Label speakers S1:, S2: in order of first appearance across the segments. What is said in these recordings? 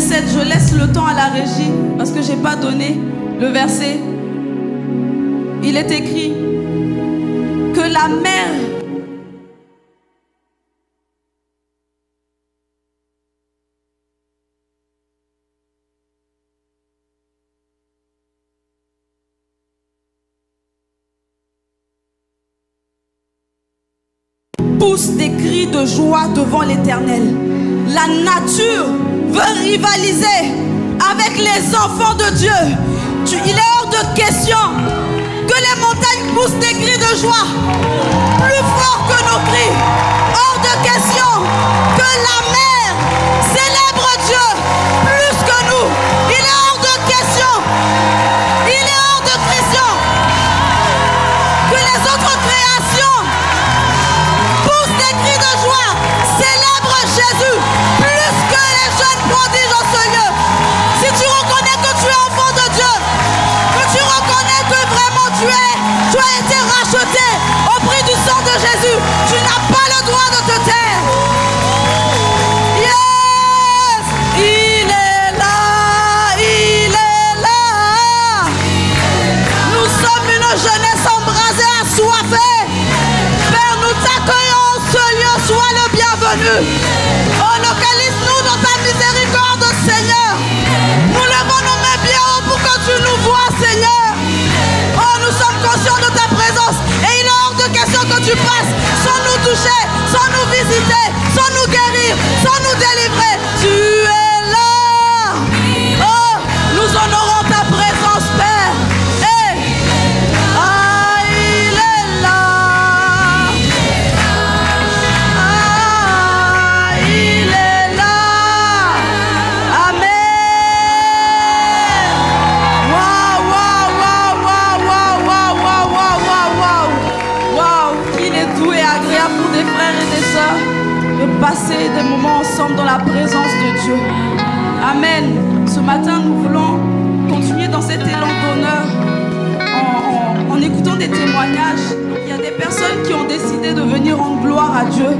S1: 7, je laisse le temps à la régie parce que je n'ai pas donné le verset. Il est écrit que la mer pousse des cris de joie devant l'Éternel. La nature veut rivaliser avec les enfants de Dieu. Il est hors de question que les montagnes poussent des cris de joie plus forts que nos cris. Hors de question que la mer célèbre Dieu plus que nous. Il est hors de question. Il est hors de question que les autres créations poussent des cris de joie, célèbrent Jésus plus que les jeunes prodiges en ce lieu. Si tu reconnais que tu es enfant de Dieu, que tu reconnais que vraiment tu as été racheté au prix du sang de Jésus, tu n'as pas le droit de te taire. Yes! Il est là, il est là. Nous sommes une jeunesse embrasée, assoiffée. Père, nous t'accueillons en ce lieu, sois le bienvenu. Oh, localise-nous dans ta miséricorde, Seigneur. Nous levons nos mains bien haut pour que tu nous vois, Seigneur. Oh, nous sommes conscients de ta présence et il est hors de question que tu passes sans nous toucher, sans nous visiter, sans nous guérir, sans nous délivrer. Tu es là. Oh, nous honorons ta présence, Père. Hey. Ah, il est là. Ah, il est là. Amen. Waouh, waouh, waouh, waouh, waouh, waouh, waouh, waouh, waouh, waouh. Qu'il est doux et agréable pour des frères et des sœurs de passer des moments ensemble dans la présence de Dieu. Amen. Ce matin, nous voulons continuer dans cet élan d'honneur en écoutant des témoignages. Il y a des personnes qui ont décidé de venir rendre gloire à Dieu.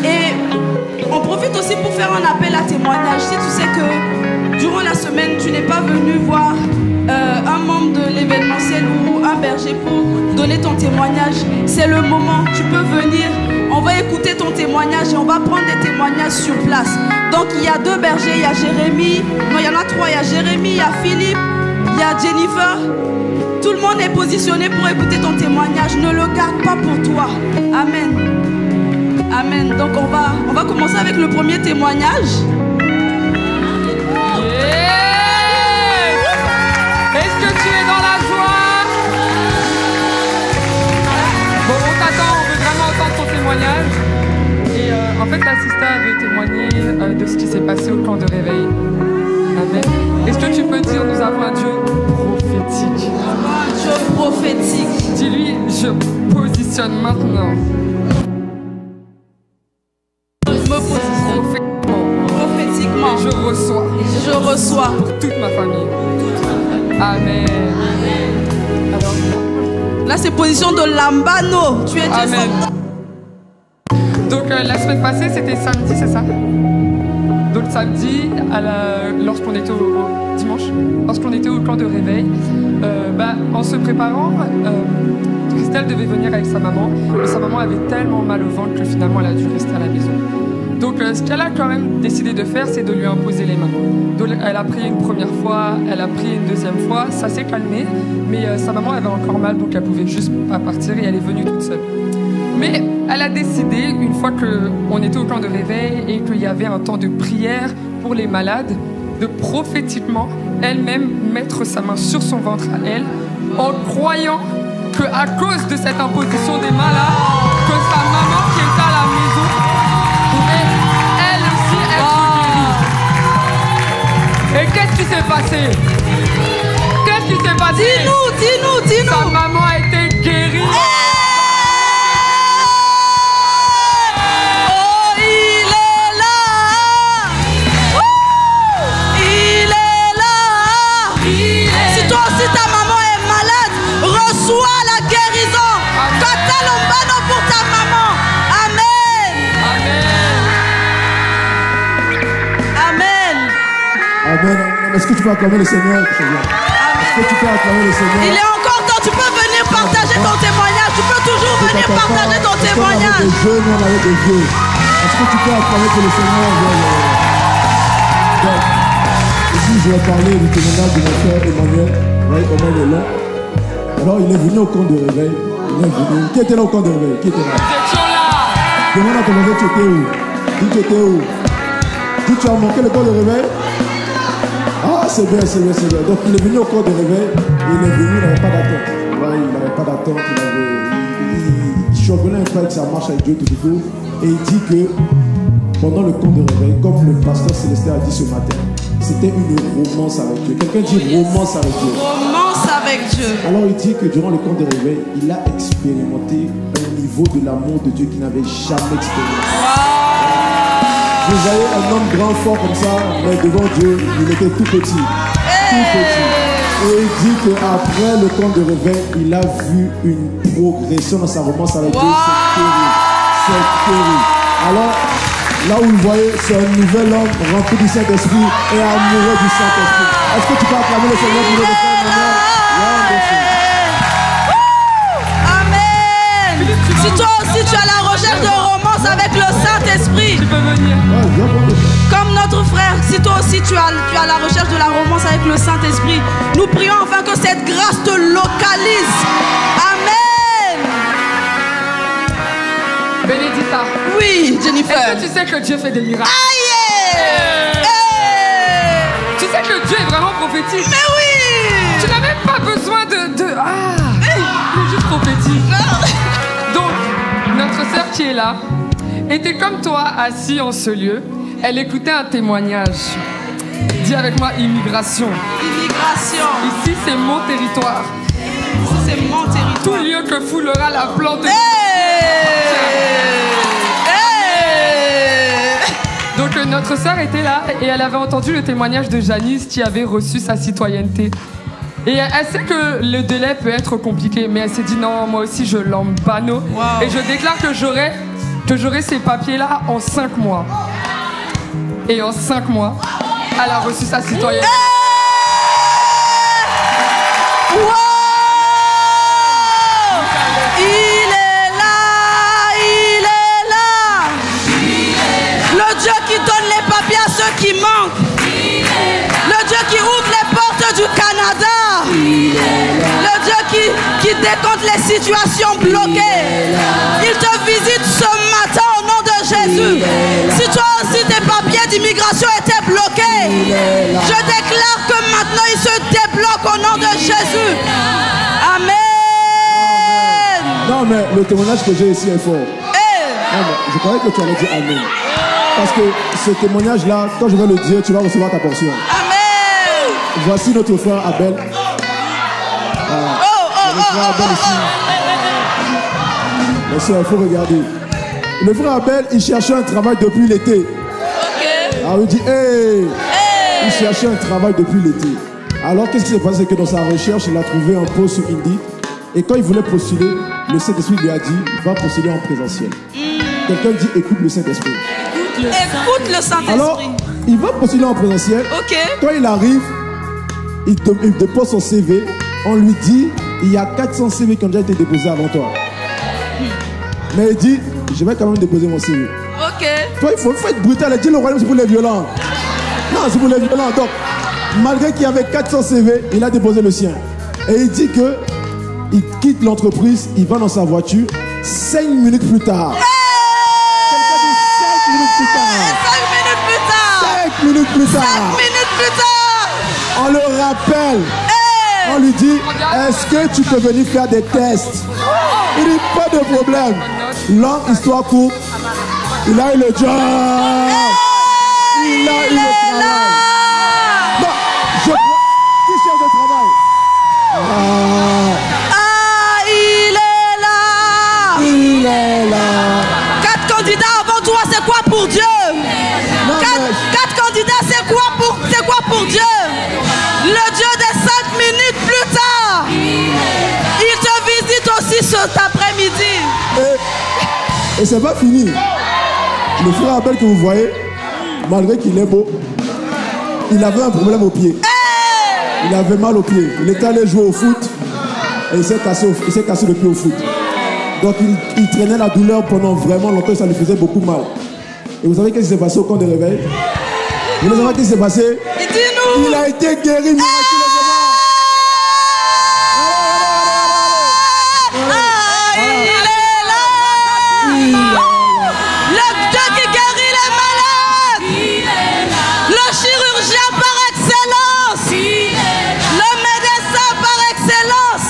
S1: Et on profite aussi pour faire un appel à témoignage. Si tu sais que durant la semaine, tu n'es pas venu voir un membre de l'événementiel ou un berger pour donner ton témoignage, c'est le moment. Tu peux venir. On va écouter ton témoignage et on va prendre des témoignages sur place. Donc il y a 2 bergers, il y a Jérémy, non il y en a 3, il y a Jérémy, il y a Philippe, il y a Jennifer. Tout le monde est positionné pour écouter ton témoignage. Ne le garde pas pour toi. Amen. Amen. Donc on va commencer avec le premier témoignage.
S2: Est-ce que tu es dans la joie? Bon, on t'attend, on veut vraiment entendre ton témoignage. Et en fait, l'assistant avait témoigné de ce qui s'est passé au camp de réveil. Amen. Est-ce que tu peux dire, nous avons un Dieu prophétique?
S1: Nous avons un Dieu prophétique.
S2: Dis-lui, je positionne maintenant.
S1: Je me positionne prophétiquement.
S2: Et je reçois.
S1: Et je reçois.
S2: Pour toute ma famille. Amen. Alors,
S1: là, c'est position de Lambano. Tu es
S2: Amen. Donc, la semaine passée, c'était samedi, c'est ça? Donc, samedi, lorsqu'on était dimanche, lorsqu'on était au camp de réveil, en se préparant, Christelle devait venir avec sa maman. Mais sa maman avait tellement mal au ventre que finalement, elle a dû rester à la maison. Donc, ce qu'elle a quand même décidé de faire, c'est de lui imposer les mains. Donc, elle a prié une première fois, elle a prié une deuxième fois, ça s'est calmé, mais sa maman avait encore mal, donc elle pouvait juste pas partir et elle est venue toute seule. Mais elle a décidé, une fois qu'on était au camp de réveil et qu'il y avait un temps de prière pour les malades, de prophétiquement elle-même mettre sa main sur son ventre à elle, en croyant qu'à cause de cette imposition des mains-là, que sa maman qui était à la maison pourrait elle aussi être guérie. Et qu'est-ce qui s'est passé? Qu'est-ce qui s'est passé?
S1: Dis-nous.
S2: Sa maman a été guérie.
S1: Si ta maman est malade, reçois la guérison. Kata Lambano pour ta maman. Amen.
S2: Amen.
S1: Amen.
S3: Amen. Est-ce que tu peux acclamer le Seigneur? Est-ce que tu peux acclamer le Seigneur?
S1: Il est encore temps, tu peux venir partager ton témoignage. Tu peux toujours venir partager ton témoignage.
S3: On avait des jeunes, on avait des vieux. Est-ce que tu peux acclamer pour le Seigneur? Donc, ici, je vais parler du témoignage de mon frère Emmanuel. Vous voyez comment il est là. Alors, il est venu au camp de réveil. Il est venu. Qui était là au camp de réveil? Qui était là? Demande à ton voisin, tu étais où? Dis, tu étais où? Dis, tu as manqué le camp de réveil? Ah, c'est bien, c'est bien, c'est bien. Donc, il est venu au camp de réveil. Et il est venu, il n'avait pas d'attente. Ouais, il n'avait pas d'attente. Il charbonnait un peu avec sa marche avec Dieu tout court. Et il dit que pendant le camp de réveil, comme le pasteur Célestin a dit ce matin, c'était une romance avec Dieu. Quelqu'un dit romance avec Dieu.
S1: Romance avec Dieu.
S3: Alors il dit que durant le camp de réveil, il a expérimenté un niveau de l'amour de Dieu qu'il n'avait jamais expérimenté. Vous voyez un homme grand, fort comme ça, mais devant Dieu, il était tout petit. Tout petit. Et il dit qu'après le camp de réveil, il a vu une progression dans sa romance avec Dieu. C'est terrible. C'est terrible. Alors, là où vous voyez, c'est un nouvel homme rempli du Saint-Esprit et amoureux du Saint-Esprit. Est-ce que tu peux acclamer le Seigneur pour le faire?
S1: Amen. Si toi aussi tu as la recherche de romance avec le Saint-Esprit,
S2: Tu peux venir.
S1: comme notre frère, si toi aussi tu as la recherche de la romance avec le Saint-Esprit, nous prions afin que cette grâce te localise. Amen.
S2: Bénédicta.
S1: Oui, Jennifer.
S2: Est-ce que tu sais que Dieu fait des miracles?
S1: Aïe!
S2: Tu sais que Dieu est vraiment prophétique.
S1: Mais oui!
S2: Tu n'as même pas besoin de... Ah! Il est juste prophétique. Donc, notre sœur qui est là était comme toi, assise en ce lieu. Elle écoutait un témoignage. Dis avec moi, immigration.
S1: Immigration.
S2: Ici, c'est mon territoire.
S1: Ici, c'est mon territoire.
S2: Tout lieu que foulera la plante de... Donc notre sœur était là et elle avait entendu le témoignage de Janice qui avait reçu sa citoyenneté. Et elle sait que le délai peut être compliqué, mais elle s'est dit non, moi aussi je l'embano. Wow. Et je déclare que j'aurai ces papiers-là en 5 mois. Et en 5 mois, elle a reçu sa citoyenneté.
S1: Wow! Il est là, il est là. Le Dieu qui donne les papiers à ceux qui manquent. Le Dieu qui ouvre les portes du Canada. Le Dieu qui décompte les situations bloquées. Il te visite ce matin au nom de Jésus. Si toi aussi tes papiers d'immigration étaient bloqués, je déclare que maintenant ils se débloquent au nom de Jésus. Amen.
S3: Non, mais le témoignage que j'ai ici est fort. Non, mais je croyais que tu allais dire Amen. Parce que ce témoignage-là, quand je vais le dire, tu vas recevoir ta portion.
S1: Amen.
S3: Voici notre frère Abel. Le frère Abel ici. Mais ça, il faut regarder. Le frère Abel, il cherchait un travail depuis l'été.
S1: Okay.
S3: Alors il dit, hey. Il cherchait un travail depuis l'été. Alors qu'est-ce qui s'est passé? C'est que dans sa recherche, il a trouvé un poste sur Indeed. Et quand il voulait postuler, le Saint-Esprit lui a dit, va postuler en présentiel. Quelqu'un dit, écoute le Saint-Esprit.
S1: Écoute le Saint-Esprit.
S3: Alors, il va postuler en présentiel.
S1: Okay.
S3: Quand il arrive, il dépose son CV. On lui dit, il y a 400 CV qui ont déjà été déposés avant toi. Mais il dit, je vais quand même déposer mon CV.
S1: Ok.
S3: Toi, il faut être brutal et dire le royaume, c'est pour les violents. Non, c'est pour les violents. Donc, malgré qu'il y avait 400 CV, il a déposé le sien. Et il dit que il quitte l'entreprise, il va dans sa voiture. 5 minutes plus tard. Quelqu'un dit 5 minutes plus tard.
S1: 5 minutes plus tard.
S3: 5 minutes plus tard.
S1: 5 minutes plus tard.
S3: On le rappelle. On lui dit, est-ce que tu peux venir faire des tests? Il dit, pas de problème. Longue histoire courte. Il a eu le job. Il a eu le travail. Non, je crois. Qui cherche le travail?
S1: Il est là.
S3: Il est là.
S1: 4 candidats avant toi, c'est quoi pour Dieu? 4 candidats, c'est quoi pour Dieu? Le Dieu des 5 minutes plus tard, il te visite aussi cet après-midi.
S3: Et c'est pas fini. Le frère Abel que vous voyez, malgré qu'il est beau, il avait un problème au pied. Il avait mal au pied. Il était allé jouer au foot et il s'est cassé le pied au foot. Donc il traînait la douleur pendant vraiment longtemps et ça lui faisait beaucoup mal. Et vous savez qu'est-ce qui s'est passé au camp de réveil? Vous savez qu'est-ce qui s'est passé?
S1: Dis-nous.
S3: Il a été guéri miraculeusement.
S1: Il est là. Le Dieu qui guérit les malades. Le chirurgien par excellence. Le médecin par excellence.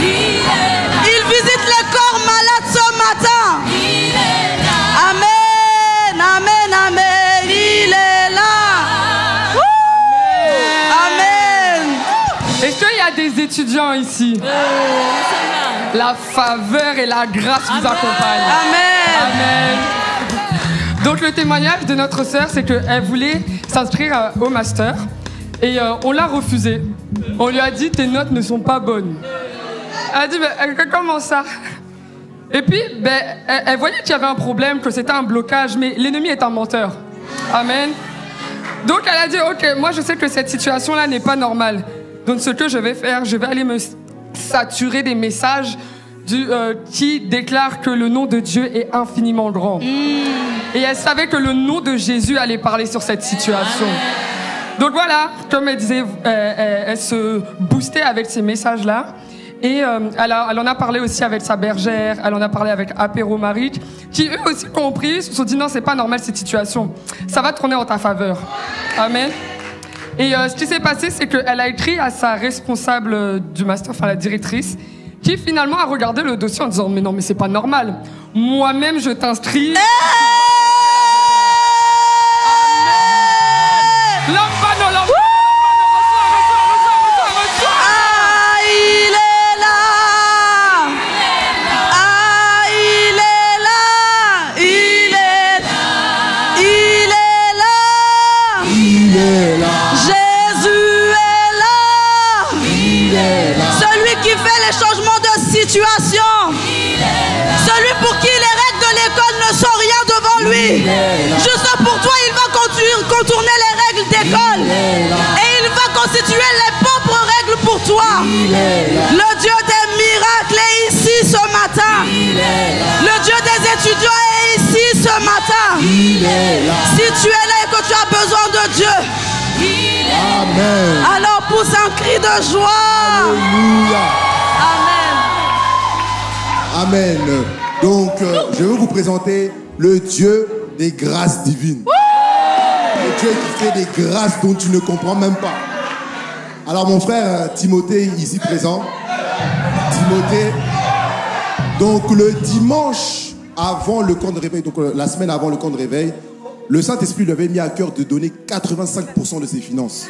S1: Il visite les corps malades ce matin. Amen, amen, amen. Il est là. Amen.
S2: Est-ce qu'il y a des étudiants ici? La faveur et la grâce vous accompagnent.
S1: Amen.
S2: Amen. Donc le témoignage de notre sœur, c'est qu'elle voulait s'inscrire au master et on l'a refusé. On lui a dit tes notes ne sont pas bonnes. Elle a dit mais, comment ça? Et puis elle voyait qu'il y avait un problème, que c'était un blocage, mais l'ennemi est un menteur. Amen. Donc elle a dit ok, moi je sais que cette situation-là n'est pas normale. Donc ce que je vais faire, je vais aller me saturer des messages qui déclarent que le nom de Dieu est infiniment grand. Et elle savait que le nom de Jésus allait parler sur cette situation. Donc voilà, comme elle disait, elle se boostait avec ces messages-là. Et elle en a parlé aussi avec sa bergère, elle en a parlé avec Apéro Maric, qui eux aussi compris, se sont dit non, c'est pas normal cette situation. Ça va tourner en ta faveur. Amen. Et ce qui s'est passé, c'est qu'elle a écrit à sa responsable du master, enfin la directrice, qui finalement a regardé le dossier en disant mais non, mais c'est pas normal. Moi-même, je t'inscris.
S1: Celui pour qui les règles de l'école ne sont rien devant lui. Juste pour toi, il va contourner les règles d'école. Et il va constituer les propres règles pour toi. Le Dieu des miracles est ici ce matin. Le Dieu des étudiants est ici ce matin. Si tu es là et que tu as besoin de Dieu,
S3: Amen.
S1: Alors pousse un cri de joie.
S3: Alléluia.
S1: Amen.
S3: Amen. Donc, je vais vous présenter le Dieu des grâces divines. Le Dieu qui fait des grâces dont tu ne comprends même pas. Alors, mon frère Timothée, ici présent. Timothée. Donc, le dimanche avant le camp de réveil, donc la semaine avant le camp de réveil, le Saint-Esprit lui avait mis à cœur de donner 85% de ses finances.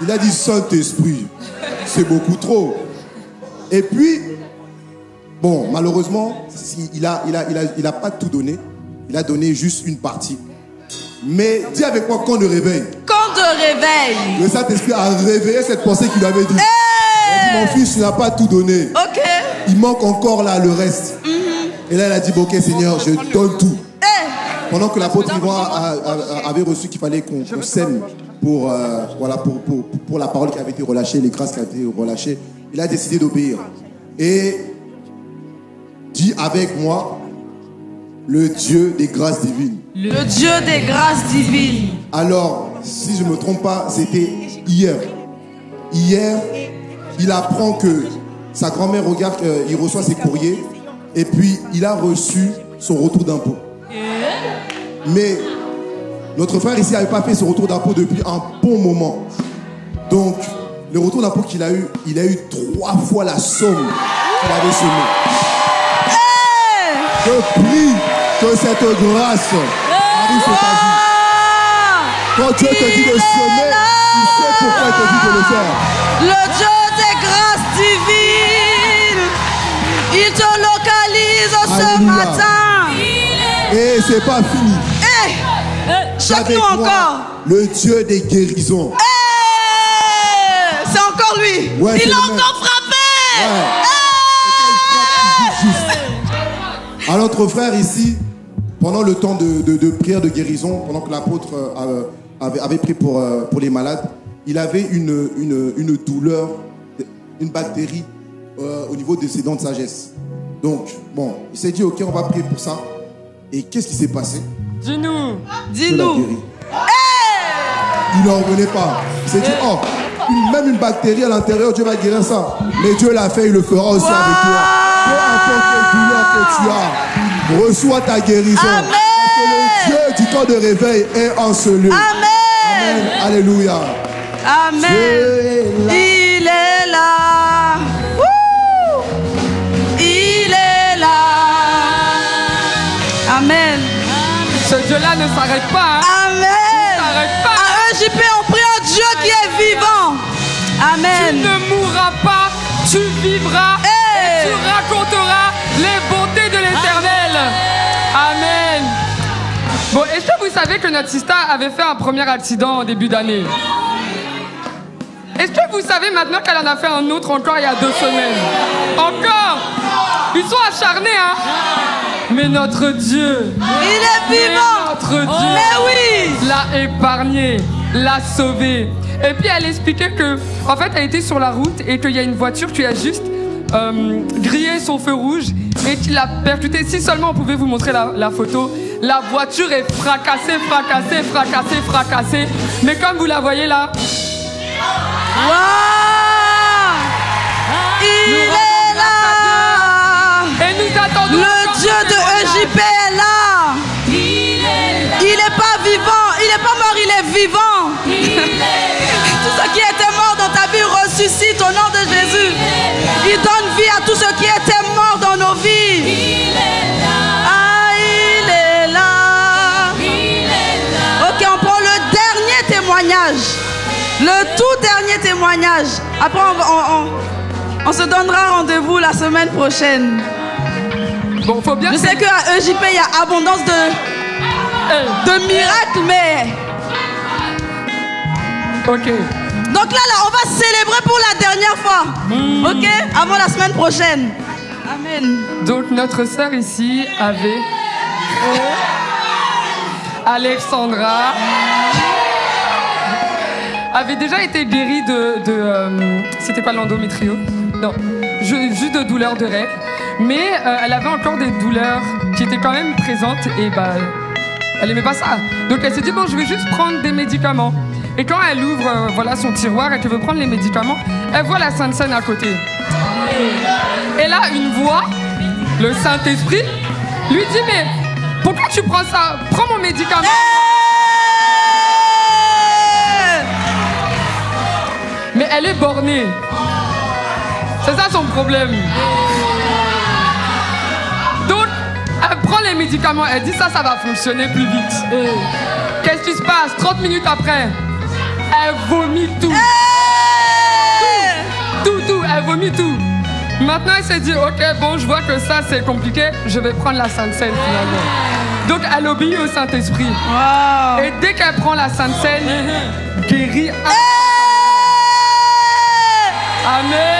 S3: Il a dit, Saint-Esprit, c'est beaucoup trop. Et puis, bon, malheureusement, il a pas tout donné. Il a donné juste une partie. Mais dis avec moi, camp de réveil.
S1: Camp de réveil.
S3: Le Saint-Esprit a réveillé cette pensée qu'il avait dit. Il a dit, mon fils, tu n'as pas tout donné.
S1: Ok.
S3: Il manque encore là le reste. Et là, il a dit, bon, ok Seigneur, je donne tout. Pendant que l'apôtre Yvan avait reçu qu'il fallait qu'on sème pour la parole qui avait été relâchée, les grâces qui avaient été relâchées, il a décidé d'obéir. Et dis avec moi, le Dieu des grâces divines.
S1: Le Dieu des grâces divines.
S3: Alors, si je ne me trompe pas, c'était hier. Hier, il apprend que sa grand-mère regarde, il reçoit ses courriers et puis il a reçu son retour d'impôt. Mais notre frère ici n'avait pas fait son retour d'impôt depuis un bon moment. Donc, le retour d'impôt qu'il a eu, il a eu 3 fois la somme qu'il avait semée. Je prie que cette grâce arrive sur ta vie. Quand Dieu te dit de semer, tu sais pourquoi il te dit de le faire.
S1: Le Dieu des grâces divines, il te localise ce matin.
S3: Et c'est pas fini.
S1: Chante-nous encore.
S3: Le Dieu des guérisons.
S1: C'est encore lui.
S3: Ouais,
S1: il a encore frappé.
S3: À notre frère ici, pendant le temps de prière de guérison, pendant que l'apôtre avait pris pour les malades. Il avait une douleur, une bactérie au niveau de ses dents de sagesse. Donc, bon, il s'est dit, ok, on va prier pour ça. Et qu'est-ce qui s'est passé?
S2: Dis-nous.
S1: Dis-nous.
S3: Il n'en revenait pas. Il s'est dit, oh, même une bactérie à l'intérieur, Dieu va guérir ça. Mais Dieu l'a fait, il le fera aussi avec toi. Peu importe quelle douleur que tu as, reçois ta guérison.
S1: Amen.
S3: Parce que le Dieu du temps de réveil est en ce lieu.
S1: Amen.
S3: Amen. Alléluia.
S1: Amen.
S3: Dieu est là.
S1: Il est là. Wouh. Il est là. Amen.
S2: Ce Dieu-là ne s'arrête pas. Hein.
S1: Amen.
S2: Il ne s'arrête pas.
S1: À EJP, on prie un Dieu qui est vivant. Amen.
S2: Tu ne mourras pas, tu vivras et tu raconteras les bontés de l'Éternel. Amen. Bon, est-ce que vous savez que notre sister avait fait un premier accident en début d'année? Est-ce que vous savez maintenant qu'elle en a fait un autre encore il y a 2 semaines? Encore? Ils sont acharnés, hein? Mais notre Dieu,
S1: Il est vivant.
S2: notre Dieu
S1: Mais oui.
S2: l'a épargné, l'a sauvé. Et puis elle expliquait que, en fait, elle était sur la route et qu'il y a une voiture qui a juste grillé son feu rouge et qui l'a percuté. Si seulement on pouvait vous montrer la photo, la voiture est fracassée, fracassée, fracassée, fracassée. Mais comme vous la voyez là,
S1: Wow. Il est là.
S2: et nous attendons.
S1: Le Dieu de EJP est là. Il n'est pas vivant. Il n'est pas mort, il est vivant. Tout ce qui était mort dans ta vie ressuscite au nom de Jésus. Il donne vie à tout ce qui était mort dans nos vies. Ah, il est là. Ok, on prend le dernier témoignage. Le tout dernier témoignage. Après, on se donnera rendez-vous la semaine prochaine.
S2: Bon, faut bien.
S1: Je sais qu'à EJP, il y a abondance de miracles, mais...
S2: Ok.
S1: Donc là, on va célébrer pour la dernière fois. Ok? Avant la semaine prochaine. Amen.
S2: Donc notre sœur ici avait Alexandra avait déjà été guérie de c'était pas l'endométrio, non, juste de douleurs de règles, mais elle avait encore des douleurs qui étaient quand même présentes et bah elle aimait pas ça. Donc elle s'est dit bon, je vais juste prendre des médicaments. Et quand elle ouvre voilà son tiroir et qu'elle veut prendre les médicaments, elle voit la Sainte Seine à côté. Et là, une voix, le Saint-Esprit, lui dit mais pourquoi tu prends ça? Prends mon médicament. Mais elle est bornée. C'est ça son problème. Donc, elle prend les médicaments, elle dit ça va fonctionner plus vite. Qu'est-ce qui se passe? 30 minutes après, elle vomit tout. Tout, elle vomit tout. Maintenant, elle s'est dit, ok, bon, je vois que ça, c'est compliqué, je vais prendre la Sainte Seine finalement. Donc, elle obéit au Saint-Esprit.
S1: Wow.
S2: Et dès qu'elle prend la Sainte Seine, guérie. Amen.